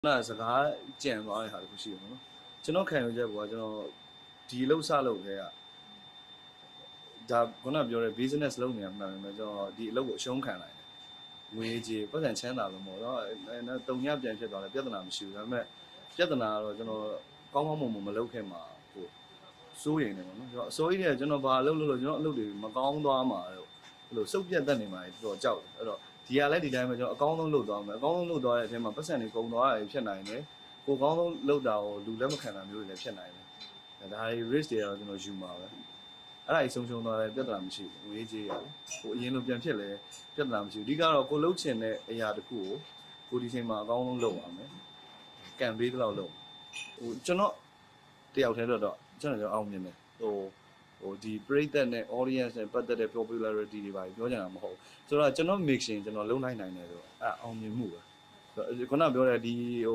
那စကားကြံသွားတဲ့ဟာတခုရှိတယ်နော်ကျွန်တော်ခံယူချက်ကကျွန်တော်ဒီလှုပ်ဆလုပ်ခဲ့ရဒါခုနပြောတဲ့ business လုပ်နေရမှန်တယ်ကျွန်တော်ဒီအလုပ်ကိုအရှုံးခံလိုက်တယ်ငွေကြေးပတ်စံချမ်းသာလို့မဟုတ်တော့တုံညပြန်ဖြစ်သွားတယ်ပြဿနာမရှိဘူးဒါပေမဲ့ပြဿနာကတော့ကျွန်တော်ကောင်းကောင်းမွန်မွန်မလုပ်ခင်မှာဟိုစိုးရိမ်နေပါနော်ကျွန်တော်အစိုးရတွေကကျွန်တော်ဘာလုပ်လို့ကျွန်တော်အလုပ်တွေမကောင်းသွားမှာလို့ဘယ်လိုစုပ်ပြတ်တတ်နေမှာတော်ကြောက်တယ်အဲ့တော့ဒီကလည်းဒီတိုင်းပဲကျွန်တော်အကောင်းဆုံးလုပ်သွားမယ်အကောင်းဆုံးလုပ်သွားတဲ့အချိန်မှာပတ်စံတွေကုန်သွားတာဖြစ်နိုင်တယ်ကိုကောင်းဆုံးလုပ်တာကိုလူလက်မခံတာမျိုးတွေလည်းဖြစ်နိုင်တယ်ဒါတွေ risk တွေကတော့ကျွန်တော်ယူမှာပဲအဲ့ဒါကြီးဆုံးရှုံးသွားတယ်ပြဿနာမရှိဘူးငွေကြေးရတယ်ဟိုအရင်လိုပြန်ဖြစ်လဲပြဿနာမရှိဘူးအဓိကတော့ကိုလှုပ်ချင်တဲ့အရာတစ်ခုကိုဒီချိန်မှာအကောင်းဆုံးလုပ်ပါမယ်ကံပေးတဲ့လောက်လုပ်ဟိုကျွန်တော်တယောက်တည်းတော့ကျွန်တော်အောင်မြင်တယ်ဟိုဒီပရိသတ်နဲ့ audience နဲ့ပတ်သက်တဲ့ popularity တွေပါပြောကြတာမဟုတ်ဆိုတော့ကျွန်တော် mixing ကျွန်တော်လုံးလိုက်နိုင်တယ်ဆိုတော့အဲ့အောင်မြင်မှုပဲခုနပြောတဲ့ဒီဟို